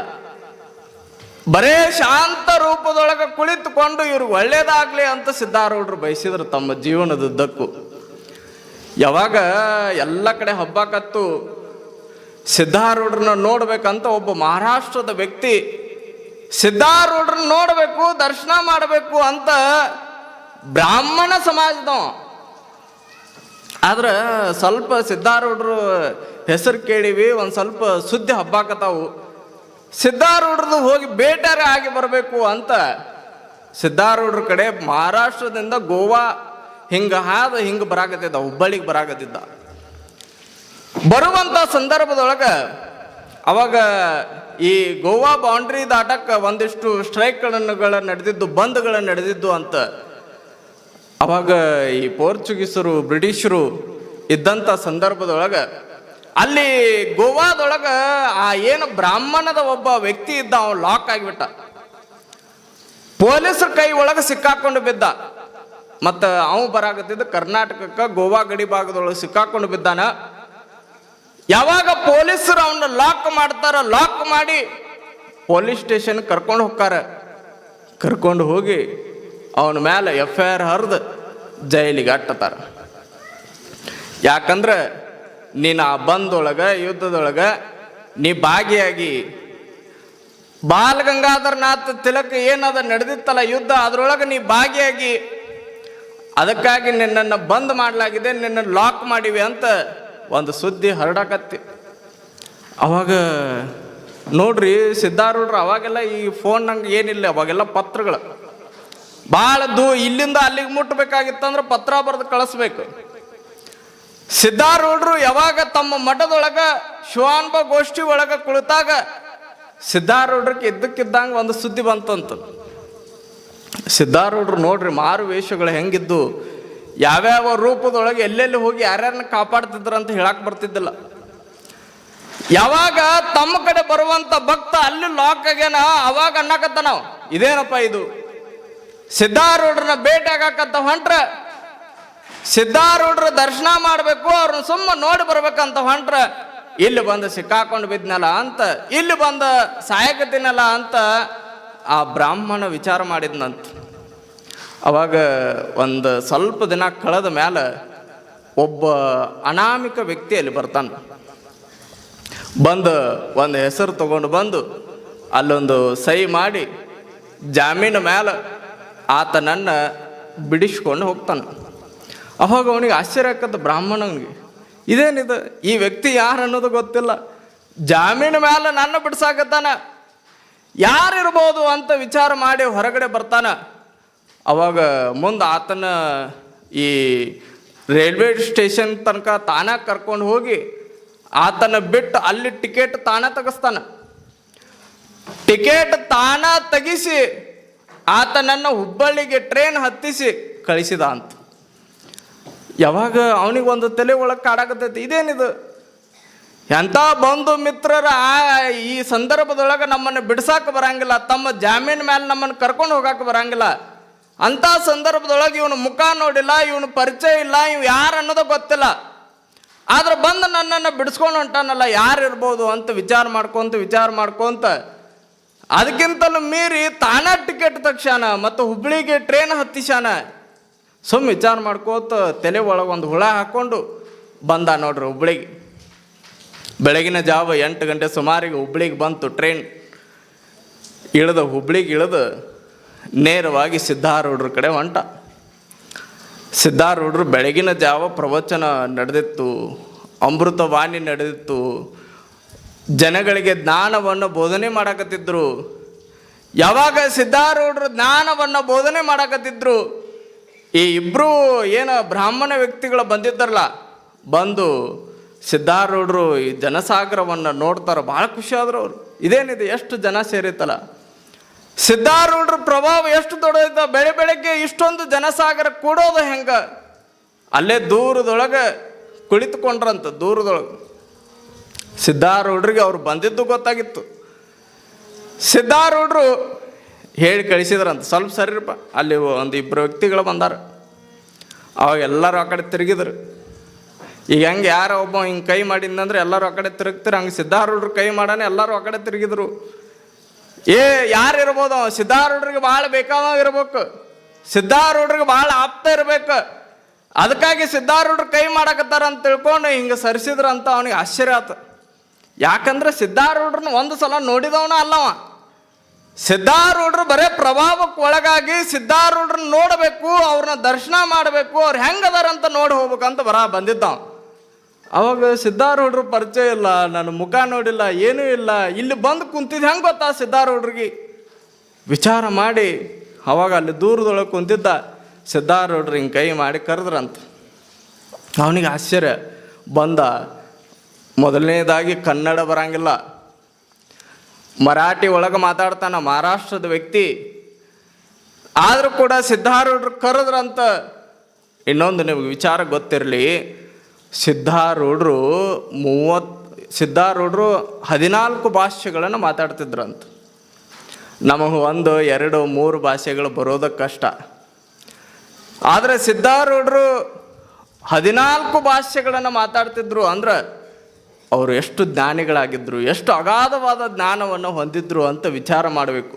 ಬರೇ ಶಾಂತ ರೂಪದೊಳಗೆ ಕುಳಿತುಕೊಂಡು ಇವ್ರಿಗೆ ಒಳ್ಳೇದಾಗ್ಲಿ ಅಂತ ಸಿದ್ಧಾರೂಢರು ಬಯಸಿದ್ರು ತಮ್ಮ ಜೀವನದುದ್ದಕ್ಕೂ. ಯಾವಾಗ ಎಲ್ಲ ಕಡೆ ಹಬ್ಬಕತ್ತು ಸಿದ್ಧಾರೂಢರನ್ನ ನೋಡ್ಬೇಕಂತ ಒಬ್ಬ ಮಹಾರಾಷ್ಟ್ರದ ವ್ಯಕ್ತಿ ಸಿದ್ಧಾರೂಢರನ್ನ ನೋಡಬೇಕು, ದರ್ಶನ ಮಾಡಬೇಕು ಅಂತ ಬ್ರಾಹ್ಮಣ ಸಮಾಜದವ. ಆದ್ರೆ ಸ್ವಲ್ಪ ಸಿದ್ಧಾರೂಢರು ಹೆಸರು ಕೇಳಿವಿ, ಒಂದು ಸ್ವಲ್ಪ ಸುದ್ದಿ ಹಬ್ಬಾಕತಾವು. ಸಿದ್ಧಾರೂಢರದು ಹೋಗಿ ಬೇಟೆ ಆಗಿ ಬರಬೇಕು ಅಂತ ಸಿದ್ಧಾರೂಢರ ಕಡೆ ಮಹಾರಾಷ್ಟ್ರದಿಂದ ಗೋವಾ ಹಿಂಗೆ ಬರಾಕತ್ತಿದ್ದ, ಹುಬ್ಬಳ್ಳಿಗೆ ಬರಾಕತ್ತಿದ್ದ. ಬರುವಂತ ಸಂದರ್ಭದೊಳಗ ಅವಾಗ ಈ ಗೋವಾ ಬೌಂಡ್ರಿ ದಾಟಕ್ಕೆ ಒಂದಿಷ್ಟು ಸ್ಟ್ರೈಕ್ಗಳ ನಡೆದಿದ್ದು, ಬಂದ್ಗಳ ನಡೆದಿದ್ದು ಅಂತ. ಅವಾಗ ಈ ಪೋರ್ಚುಗೀಸರು, ಬ್ರಿಟಿಷರು ಇದ್ದಂಥ ಸಂದರ್ಭದೊಳಗ ಅಲ್ಲಿ ಗೋವಾದೊಳಗ ಆ ಏನು ಬ್ರಾಹ್ಮಣದ ಒಬ್ಬ ವ್ಯಕ್ತಿ ಇದ್ದ, ಅವನು ಲಾಕ್ ಆಗಿಬಿಟ್ಟ. ಪೊಲೀಸರ ಕೈ ಒಳಗೆ ಸಿಕ್ಕಾಕೊಂಡು ಬಿದ್ದ. ಮತ್ತು ಅವ ಬರಾಕತ್ತಿದ್ದ ಕರ್ನಾಟಕಕ್ಕೆ ಗೋವಾ ಗಡಿ ಭಾಗದೊಳಗೆ ಸಿಕ್ಕಾಕೊಂಡು ಬಿದ್ದಾನ. ಯಾವಾಗ ಪೊಲೀಸರು ಅವನ್ನ ಲಾಕ್ ಮಾಡ್ತಾರ, ಲಾಕ್ ಮಾಡಿ ಪೊಲೀಸ್ ಸ್ಟೇಷನ್ ಕರ್ಕೊಂಡು ಹೋಗ್ತಾರ. ಕರ್ಕೊಂಡು ಹೋಗಿ ಅವನ ಮೇಲೆ FIR ಹರಿದು ಜೈಲಿಗೆ ಅಟ್ಟತಾರ. ಯಾಕಂದ್ರೆ ನೀನು ಆ ಬಂದೊಳಗೆ ಯುದ್ಧದೊಳಗೆ ನೀ ಭಾಗಿಯಾಗಿ ಬಾಲ ಗಂಗಾಧರನಾಥ್ ತಿಲಕ್ ಏನದ ನಡೆದಿತ್ತಲ್ಲ ಯುದ್ಧ, ಅದ್ರೊಳಗೆ ನೀ ಭಾಗಿಯಾಗಿ, ಅದಕ್ಕಾಗಿ ನಿನ್ನನ್ನು ಬಂದ್ ಮಾಡಲಾಗಿದೆ, ನಿನ್ನ ಲಾಕ್ ಮಾಡಿವಿ ಅಂತ ಒಂದು ಸುದ್ದಿ ಹರಡಕತ್ತಿ. ಅವಾಗ ನೋಡ್ರಿ ಸಿದ್ಧಾರೂಢರು ಅವಾಗೆಲ್ಲ ಈ ಫೋನ್ ನಂಗೆ ಏನಿಲ್ಲ, ಅವಾಗೆಲ್ಲ ಪತ್ರಗಳು ಭಾಳ ಇಲ್ಲಿಂದ ಅಲ್ಲಿಗೆ ಮುಟ್ಟಬೇಕಾಗಿತ್ತಂದ್ರೆ ಪತ್ರ ಬರೆದು ಕಳಿಸ್ಬೇಕು. ಸಿದ್ಧಾರೂಢರು ಯಾವಾಗ ತಮ್ಮ ಮಠದೊಳಗ ಶಿವಾನುಭವ ಗೋಷ್ಠಿ ಒಳಗ ಕುಳಿತಾಗ ಸಿದ್ಧಾರೂಢರಿಗೆ ಇದ್ದಕ್ಕಿದ್ದಂಗೆ ಒಂದು ಸುದ್ದಿ ಬಂತಂತ. ಸಿದ್ಧಾರೂಢರು ನೋಡ್ರಿ ಮಾರು ವೇಷಗಳು ಹೆಂಗಿದ್ದು, ಯಾವ್ಯಾವ ರೂಪದೊಳಗೆ ಎಲ್ಲೆಲ್ಲಿ ಹೋಗಿ ಯಾರ್ಯಾರನ್ನ ಕಾಪಾಡ್ತಿದ್ರು ಅಂತ ಹೇಳಕ್ ಬರ್ತಿದ್ದಿಲ್ಲ. ಯಾವಾಗ ತಮ್ಮ ಕಡೆ ಬರುವಂತ ಭಕ್ತ ಅಲ್ಲಿ ಲಾಕ್ ಆಗ್ಯಾನ, ಅವಾಗ ಅನ್ನಕತ್ತ ನಾವು ಇದೇನಪ್ಪ ಇದು, ಸಿದ್ಧಾರೂಢರನ್ನ ಭೇಟಿ ಆಗಾಕತ್ತ ಹೊಂಟ್ರ, ಸಿದ್ಧಾರೂಢರ ದರ್ಶನ ಮಾಡಬೇಕು, ಅವ್ರನ್ನ ಸುಮ್ಮ ನೋಡಿ ಬರ್ಬೇಕಂತ ಹೊಂಟ್ರ, ಇಲ್ಲಿ ಬಂದು ಸಿಕ್ಕಾಕೊಂಡು ಬಿದ್ನಲ್ಲ ಅಂತ, ಇಲ್ಲಿ ಬಂದ ಸಾಯಕತ್ತಿನಲ್ಲ ಅಂತ ಆ ಬ್ರಾಹ್ಮಣ ವಿಚಾರ ಮಾಡಿದ್ನಂತ. ಅವಾಗ ಒಂದು ಸ್ವಲ್ಪ ದಿನ ಕಳೆದ ಮೇಲೆ ಒಬ್ಬ ಅನಾಮಿಕ ವ್ಯಕ್ತಿ ಅಲ್ಲಿ ಬರ್ತಾನೆ. ಬಂದು ಒಂದು ಹೆಸರು ತಗೊಂಡು ಬಂದು ಅಲ್ಲೊಂದು ಸಹಿ ಮಾಡಿ ಜಾಮೀನು ಮೇಲೆ ಆತನನ್ನು ಬಿಡಿಸ್ಕೊಂಡು ಹೋಗ್ತಾನೆ. ಅವಾಗ ಅವನಿಗೆ ಆಶ್ಚರ್ಯ ಆಕತ್ತ ಬ್ರಾಹ್ಮಣನಿಗೆ, ಇದೇನಿದು, ಈ ವ್ಯಕ್ತಿ ಯಾರು ಅನ್ನೋದು ಗೊತ್ತಿಲ್ಲ, ಜಾಮೀನು ಮೇಲೆ ನನ್ನ ಬಿಡ್ಸಾಕತ್ತಾನ, ಯಾರಿರ್ಬೋದು ಅಂತ ವಿಚಾರ ಮಾಡಿ ಹೊರಗಡೆ ಬರ್ತಾನ. ಅವಾಗ ಮುಂದೆ ಆತನ ಈ ರೈಲ್ವೆ ಸ್ಟೇಷನ್ ತನಕ ತಾನ ಕರ್ಕೊಂಡು ಹೋಗಿ ಆತನ ಬಿಟ್ಟು ಅಲ್ಲಿ ಟಿಕೆಟ್ ತಾನ ತೆಗಿಸ್ತಾನ. ಟಿಕೆಟ್ ತಾನ ತೆಗಿಸಿ ಆತನನ್ನು ಹುಬ್ಬಳ್ಳಿಗೆ ಟ್ರೈನ್ ಹತ್ತಿಸಿ ಕಳಿಸಿದ ಅಂತ. ಯಾವಾಗ ಅವನಿಗೊಂದು ತಲೆ ಒಳಗೆ ಕಾಡಾಕತ್ತೈತಿ, ಇದೇನಿದು, ಎಂಥ ಬಂಧು ಮಿತ್ರರ ಈ ಸಂದರ್ಭದೊಳಗೆ ನಮ್ಮನ್ನು ಬಿಡ್ಸಾಕ ಬರಂಗಿಲ್ಲ, ತಮ್ಮ ಜಾಮೀನ್ ಮೇಲೆ ನಮ್ಮನ್ನು ಕರ್ಕೊಂಡು ಹೋಗಾಕ ಬರಂಗಿಲ್ಲ, ಅಂಥ ಸಂದರ್ಭದೊಳಗೆ ಇವನು ಮುಖ ನೋಡಿಲ್ಲ, ಇವನು ಪರಿಚಯ ಇಲ್ಲ, ಇವ್ ಯಾರು ಅನ್ನೋದು ಗೊತ್ತಿಲ್ಲ, ಆದ್ರೆ ಬಂದು ನನ್ನನ್ನು ಬಿಡಿಸ್ಕೊಂಡು ಹೊಂಟಾನಲ್ಲ, ಯಾರಿರ್ಬೋದು ಅಂತ ವಿಚಾರ ಮಾಡ್ಕೊಂತ ಅದಕ್ಕಿಂತಲೂ ಮೀರಿ ತಾನ ಟಿಕೆಟ್ ತಕ್ಷಣ ಮತ್ತು ಹುಬ್ಳಿಗೆ ಟ್ರೈನ್ ಹತ್ತಿಸಾನ. ಸುಮ್ಮ ವಿಚಾರ ಮಾಡ್ಕೋತ ತಲೆ ಒಳಗೊಂದು ಹುಳ ಹಾಕ್ಕೊಂಡು ಬಂದ ನೋಡ್ರಿ ಹುಬ್ಳಿಗೆ. ಬೆಳಗಿನ ಜಾವ 8 ಗಂಟೆ ಸುಮಾರಿಗೆ ಹುಬ್ಳಿಗೆ ಬಂತು ಟ್ರೈನ್. ಹುಬ್ಳಿಗೆ ಇಳಿದು ನೇರವಾಗಿ ಸಿದ್ಧಾರೂಢರ ಕಡೆ ಹೊಂಟ. ಸಿದ್ಧಾರೂಢರು ಬೆಳಗಿನ ಜಾವ ಪ್ರವಚನ ನಡೆದಿತ್ತು, ಅಮೃತವಾಣಿ ನಡೆದಿತ್ತು, ಜನಗಳಿಗೆ ಜ್ಞಾನವನ್ನು ಬೋಧನೆ ಮಾಡಕತ್ತಿದ್ರು. ಯಾವಾಗ ಸಿದ್ಧಾರೂಢರು ಜ್ಞಾನವನ್ನು ಬೋಧನೆ ಮಾಡಕತ್ತಿದ್ರು, ಈ ಇಬ್ಬರು ಏನು ಬ್ರಾಹ್ಮಣ ವ್ಯಕ್ತಿಗಳು ಬಂದಿದ್ದಾರಲ್ಲ, ಬಂದು ಸಿದ್ಧಾರೂಢರು ಈ ಜನಸಾಗರವನ್ನು ನೋಡ್ತಾರೆ, ಭಾಳ ಖುಷಿ ಆದ್ರು ಅವರು. ಇದೇನಿದೆ, ಎಷ್ಟು ಜನ ಸೇರಿತ್ತಲ್ಲ, ಸಿದ್ಧಾರೂಢರ ಪ್ರಭಾವ ಎಷ್ಟು ದೊಡ್ಡದ, ಬೆಳಗ್ಗೆ ಇಷ್ಟೊಂದು ಜನಸಾಗರ ಕೂಡೋದು ಹೆಂಗ. ಅಲ್ಲೇ ದೂರದೊಳಗೆ ಕುಳಿತುಕೊಂಡ್ರಂತ, ದೂರದೊಳಗೆ ಸಿದ್ಧಾರೂಢರಿಗೆ ಅವ್ರು ಬಂದಿದ್ದು ಗೊತ್ತಾಗಿತ್ತು. ಸಿದ್ಧಾರೂಢರು ಹೇಳಿ ಕಳಿಸಿದ್ರಂತ, ಸ್ವಲ್ಪ ಸರಿರಪ್ಪ, ಅಲ್ಲಿ ಒಂದು 2 ವ್ಯಕ್ತಿಗಳು ಬಂದಾರ. ಅವಾಗ ಎಲ್ಲರೂ ಆ ಕಡೆ ತಿರುಗಿದ್ರು. ಈಗ ಹೆಂಗೆ ಯಾರೋ ಒಬ್ಬ ಹಿಂಗೆ ಕೈ ಮಾಡಿದ್ನಂದ್ರೆ ಎಲ್ಲರೂ ಆ ಕಡೆ ತಿರುಗ್ತಿರು, ಹಂಗೆ ಸಿದ್ಧಾರೂಢರು ಕೈ ಮಾಡಾನೆ ಎಲ್ಲರೂ ಆ ಕಡೆ ತಿರುಗಿದ್ರು. ಯಾರಿರ್ಬೋದು, ಸಿದ್ಧಾರೂಢರಿಗೆ ಭಾಳ ಬೇಕಾಗಿರ್ಬೇಕು, ಸಿದ್ಧಾರೂಢರಿಗೆ ಭಾಳ ಆಪ್ತ ಇರ್ಬೇಕು, ಅದಕ್ಕಾಗಿ ಸಿದ್ಧಾರೂಢರು ಕೈ ಮಾಡಕತ್ತಾರ ಅಂತ ತಿಳ್ಕೊಂಡು ಹಿಂಗೆ ಸರಿಸಿದ್ರಂತ. ಅವನಿಗೆ ಆಶ್ಚರ್ಯ ಆಯ್ತು. ಯಾಕಂದ್ರೆ ಸಿದ್ಧಾರೂಢರನ್ನ ಒಂದು ಸಲ ನೋಡಿದವನ ಅಲ್ಲವ. ಸಿದ್ಧಾರೂಢರು ಬರೇ ಪ್ರಭಾವಕ್ಕೆ ಒಳಗಾಗಿ ಸಿದ್ಧಾರೂಢರನ್ನ ನೋಡಬೇಕು, ಅವ್ರನ್ನ ದರ್ಶನ ಮಾಡಬೇಕು, ಅವ್ರು ಹೆಂಗದಾರಂತ ನೋಡಿ ಹೋಗ್ಬೇಕಂತ ಬಂದಿದ್ದಾವ. ಅವಾಗ ಸಿದ್ಧಾರೂಢರು ಪರಿಚಯ ಇಲ್ಲ, ನನ್ನ ಮುಖ ನೋಡಿಲ್ಲ, ಏನೂ ಇಲ್ಲ, ಇಲ್ಲಿ ಬಂದು ಕುಂತಿದ್ದು ಹೆಂಗೆ ಗೊತ್ತಾ ಸಿದ್ಧಾರೂಢರಿಗೆ ವಿಚಾರ ಮಾಡಿ. ಅವಾಗ ಅಲ್ಲಿ ದೂರದೊಳಗೆ ಕುಂತಿದ್ದ ಸಿದ್ಧಾರೂಢರು ಹಿಂಗೆ ಕೈ ಮಾಡಿ ಕರೆದ್ರಂತ. ಅವನಿಗೆ ಆಶ್ಚರ್ಯ ಬಂದ. ಮೊದಲನೇದಾಗಿ ಕನ್ನಡ ಬರಂಗಿಲ್ಲ, ಮರಾಠಿ ಒಳಗೆ ಮಾತಾಡ್ತಾನ, ಮಹಾರಾಷ್ಟ್ರದ ವ್ಯಕ್ತಿ, ಆದರೂ ಕೂಡ ಸಿದ್ಧಾರೂಢರು ಕರೆದ್ರಂತ. ಇನ್ನೊಂದು ನಿಮಗೆ ವಿಚಾರ ಗೊತ್ತಿರಲಿ, ಸಿದ್ಧಾರೂಢರು 14 ಭಾಷೆಗಳನ್ನು ಮಾತಾಡ್ತಿದ್ರಂತ. ನಮಗೆ 1, 2, 3 ಭಾಷೆಗಳು ಬರೋದಕ್ಕೆ ಕಷ್ಟ, ಆದರೆ ಸಿದ್ಧಾರೂಢರು 14 ಭಾಷೆಗಳನ್ನು ಮಾತಾಡ್ತಿದ್ರು. ಅಂದ್ರೆ ಅವರು ಎಷ್ಟು ಜ್ಞಾನಿಗಳಾಗಿದ್ದರು, ಎಷ್ಟು ಅಗಾಧವಾದ ಜ್ಞಾನವನ್ನು ಹೊಂದಿದ್ರು ಅಂತ ವಿಚಾರ ಮಾಡಬೇಕು.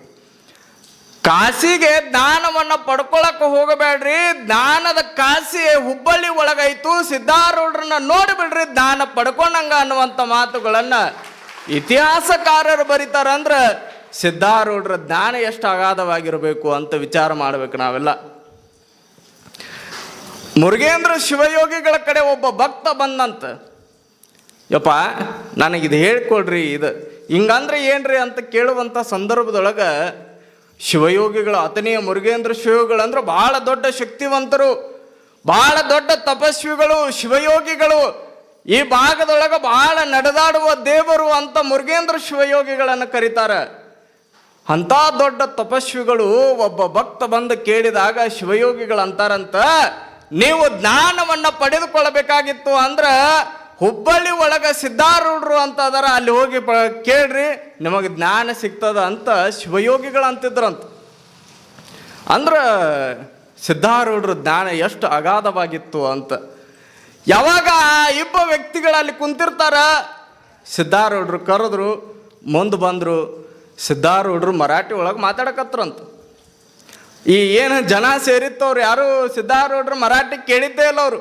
ಕಾಶಿಗೆ ಜ್ಞಾನವನ್ನು ಪಡ್ಕೊಳಕ್ಕೆ ಹೋಗಬೇಡ್ರಿ, ಜ್ಞಾನದ ಕಾಶಿ ಹುಬ್ಬಳ್ಳಿ ಒಳಗೈತು, ಸಿದ್ಧಾರೂಢರನ್ನ ನೋಡಿಬಿಡ್ರಿ ಜ್ಞಾನ ಪಡ್ಕೊಂಡಂಗ ಅನ್ನುವಂಥ ಮಾತುಗಳನ್ನು ಇತಿಹಾಸಕಾರರು ಬರೀತಾರಂದ್ರೆ ಸಿದ್ಧಾರೂಢರ ಜ್ಞಾನ ಎಷ್ಟು ಅಗಾಧವಾಗಿರಬೇಕು ಅಂತ ವಿಚಾರ ಮಾಡಬೇಕು ನಾವೆಲ್ಲ. ಮುರುಗೇಂದ್ರ ಶಿವಯೋಗಿಗಳ ಕಡೆ ಒಬ್ಬ ಭಕ್ತ ಬಂದಂತ, ಯಪ್ಪ ನನಗಿದು ಹೇಳ್ಕೊಡ್ರಿ, ಇದು ಹಿಂಗಂದ್ರೆ ಏನ್ರಿ ಅಂತ ಕೇಳುವಂಥ ಸಂದರ್ಭದೊಳಗೆ ಶಿವಯೋಗಿಗಳು, ಆತನೆಯ ಮುರುಗೇಂದ್ರ ಶಿವಯೋಗಿಗಳಂದ್ರೆ ಭಾಳ ದೊಡ್ಡ ಶಕ್ತಿವಂತರು, ಭಾಳ ದೊಡ್ಡ ತಪಸ್ವಿಗಳು, ಶಿವಯೋಗಿಗಳು, ಈ ಭಾಗದೊಳಗೆ ಭಾಳ ನಡೆದಾಡುವ ದೇವರು ಅಂತ ಮುರುಗೇಂದ್ರ ಶಿವಯೋಗಿಗಳನ್ನು ಕರೀತಾರೆ. ಅಂಥ ದೊಡ್ಡ ತಪಸ್ವಿಗಳು ಒಬ್ಬ ಭಕ್ತ ಬಂದು ಕೇಳಿದಾಗ ಶಿವಯೋಗಿಗಳು ಅಂತಾರಂತ, ನೀವು ಜ್ಞಾನವನ್ನು ಪಡೆದುಕೊಳ್ಳಬೇಕಾಗಿತ್ತು ಅಂದ್ರೆ ಹುಬ್ಬಳ್ಳಿ ಒಳಗೆ ಸಿದ್ಧಾರೂಢರು ಅಂತ ಅದರ, ಅಲ್ಲಿ ಹೋಗಿ ಕೇಳ್ರಿ ನಿಮಗೆ ಜ್ಞಾನ ಸಿಗ್ತದ ಅಂತ ಶಿವಯೋಗಿಗಳು ಅಂತಿದ್ರಂತ. ಅಂದ್ರೆ ಸಿದ್ಧಾರೂಢರ ಜ್ಞಾನ ಎಷ್ಟು ಅಗಾಧವಾಗಿತ್ತು ಅಂತ. ಯಾವಾಗ ಆ ಇಬ್ಬ ವ್ಯಕ್ತಿಗಳಲ್ಲಿ ಕುಂತಿರ್ತಾರ, ಸಿದ್ಧಾರೂಢರು ಕರೆದ್ರು, ಮುಂದೆ ಬಂದರು. ಸಿದ್ಧಾರೂಢರು ಮರಾಠಿ ಒಳಗೆ ಮಾತಾಡಕತ್ರಂತ. ಈ ಏನು ಜನ ಸೇರಿತ್ತವ್ರು ಯಾರು ಸಿದ್ಧಾರೂಢರು ಮರಾಠಿ ಕೇಳಿದ್ದೇ ಇಲ್ಲ ಅವರು.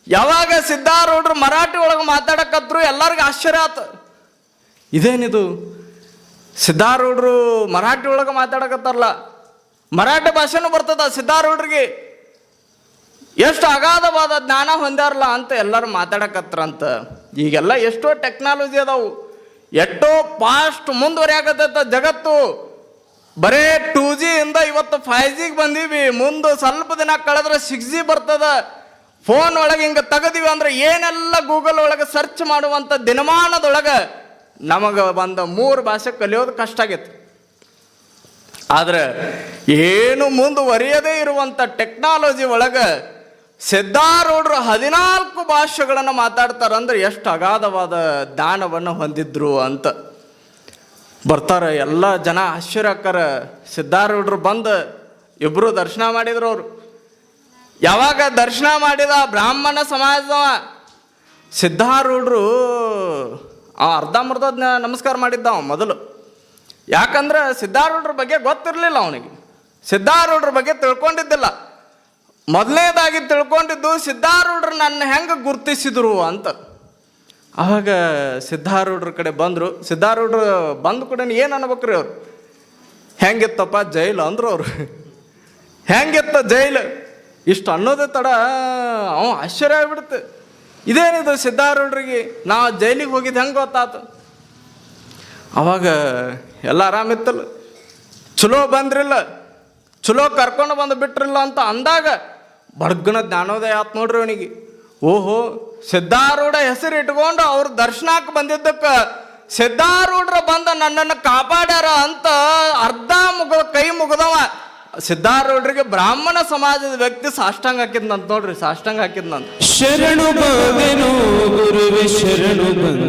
ಯಾವಾಗ ಸಿದ್ಧಾರೂಢರು ಮರಾಠಿ ಒಳಗೆ ಮಾತಾಡಕತ್ರು, ಎಲ್ಲರಿಗೂ ಆಶ್ಚರ್ಯ ಆಯ್ತು. ಇದೇನಿದು, ಸಿದ್ಧಾರೂಢರು ಮರಾಠಿ ಒಳಗೆ ಮಾತಾಡಕತ್ತಾರಲ್ಲ, ಮರಾಠಿ ಭಾಷೆನೂ ಬರ್ತದ ಸಿದ್ಧಾರೂಢರಿಗೆ, ಎಷ್ಟು ಅಗಾಧವಾದ ಜ್ಞಾನ ಹೊಂದಾರಲ್ಲ ಅಂತ ಎಲ್ಲರೂ ಮಾತಾಡಕತ್ರಂತ. ಈಗೆಲ್ಲ ಎಷ್ಟೋ ಟೆಕ್ನಾಲಜಿ ಅದಾವು, ಎಷ್ಟೋ ಫಾಸ್ಟ್ ಮುಂದುವರಿಯಾಗತ್ತ ಜಗತ್ತು. ಬರೇ 2G ಇಂದ ಇವತ್ತು 5G ಬಂದೀವಿ. ಮುಂದೆ ಸ್ವಲ್ಪ ದಿನ ಕಳೆದ್ರೆ 6G ಬರ್ತದ. ಫೋನ್ ಒಳಗೆ ಹಿಂಗೆ ತೆಗದೀವಿ ಅಂದ್ರೆ ಏನೆಲ್ಲ ಗೂಗಲ್ ಒಳಗೆ ಸರ್ಚ್ ಮಾಡುವಂಥ ದಿನಮಾನದೊಳಗೆ ನಮಗೆ ಬಂದ 3 ಭಾಷೆ ಕಲಿಯೋದು ಕಷ್ಟ ಆಗೈತೆ. ಆದ್ರೆ ಏನು ಮುಂದುವರಿಯದೇ ಇರುವಂಥ ಟೆಕ್ನಾಲಜಿ ಒಳಗೆ ಸಿದ್ಧಾರೂಢರು 14 ಭಾಷೆಗಳನ್ನು ಮಾತಾಡ್ತಾರಂದ್ರೆ ಎಷ್ಟು ಅಗಾಧವಾದ ಜ್ಞಾನವನ್ನು ಹೊಂದಿದ್ರು ಅಂತ. ಬರ್ತಾರೆ ಎಲ್ಲ ಜನ ಆಶ್ಚರ್ಯಕ್ಕರ. ಸಿದ್ಧಾರೂಢರು ಬಂದು ಇಬ್ಬರು ದರ್ಶನ ಮಾಡಿದ್ರು. ಅವರು ಯಾವಾಗ ದರ್ಶನ ಮಾಡಿದ ಬ್ರಾಹ್ಮಣ ಸಮಾಜದವ ಸಿದ್ಧಾರೂಢರು ಅರ್ಧಂಬರ್ಧ ನಮಸ್ಕಾರ ಮಾಡಿದ್ದ ಅವ ಮೊದಲು. ಯಾಕಂದ್ರೆ ಸಿದ್ಧಾರೂಢರ ಬಗ್ಗೆ ಗೊತ್ತಿರಲಿಲ್ಲ ಅವನಿಗೆ, ಸಿದ್ಧಾರೂಢರ ಬಗ್ಗೆ ತಿಳ್ಕೊಂಡಿದ್ದಿಲ್ಲ. ಮೊದಲನೇದಾಗಿ ತಿಳ್ಕೊಂಡಿದ್ದು ಸಿದ್ಧಾರೂಢರು ನನ್ನ ಹೆಂಗೆ ಗುರ್ತಿಸಿದ್ರು ಅಂತ. ಆವಾಗ ಸಿದ್ಧಾರೂಢರ ಕಡೆ ಬಂದರು. ಸಿದ್ಧಾರೂಢರು ಬಂದ ಕೂಡ ಏನು ಅನ್ಬೇಕ್ರಿ ಅವ್ರು, ಹೆಂಗಿತ್ತಪ್ಪ ಜೈಲು ಅಂದರು ಅವರು. ಹೆಂಗಿತ್ತ ಜೈಲು ಇಷ್ಟು ಅನ್ನೋದೇ ತಡ ಅವ ಆಶ್ಚರ್ಯ ಆಗ್ಬಿಡುತ್ತೆ. ಇದೇನಿದು ಸಿದ್ಧಾರೂಢರಿಗೆ ನಾವು ಜೈಲಿಗೆ ಹೋಗಿದ್ದು ಹೆಂಗೆ ಗೊತ್ತಾತು. ಅವಾಗ ಎಲ್ಲ ಆರಾಮಿತ್ತಲ್ಲ, ಚಲೋ ಬಂದ್ರಿಲ್ಲ, ಚಲೋ ಕರ್ಕೊಂಡು ಬಂದು ಬಿಟ್ರಿಲ್ಲ ಅಂತ ಅಂದಾಗ ಬಡ್ಗನ ಜ್ಞಾನೋದಯ ಆತು ನೋಡ್ರಿ ಅವನಿಗೆ. ಓಹೋ, ಸಿದ್ಧಾರೂಢ ಹೆಸರು ಇಟ್ಕೊಂಡು ಅವ್ರ ದರ್ಶನಕ್ಕೆ ಬಂದಿದ್ದಕ್ಕೆ ಸಿದ್ಧಾರೂಢರ ಬಂದ ನನ್ನನ್ನು ಕಾಪಾಡ್ಯಾರ ಅಂತ ಕೈ ಮುಗಿದವ ಸಿದ್ಧಾರೂಢರಿಗೆ ಬ್ರಾಹ್ಮಣ ಸಮಾಜದ ವ್ಯಕ್ತಿ ಸಾಷ್ಟಾಂಗ ಹಾಕಿದ್ನಂತ ನೋಡ್ರಿ, ಸಾಷ್ಟಾಂಗ ಹಾಕಿದ್ನಂತ. ಶರಣು ಬಂದೆನು ಗುರುವೆ ಶರಣು ಬಂದೆನು.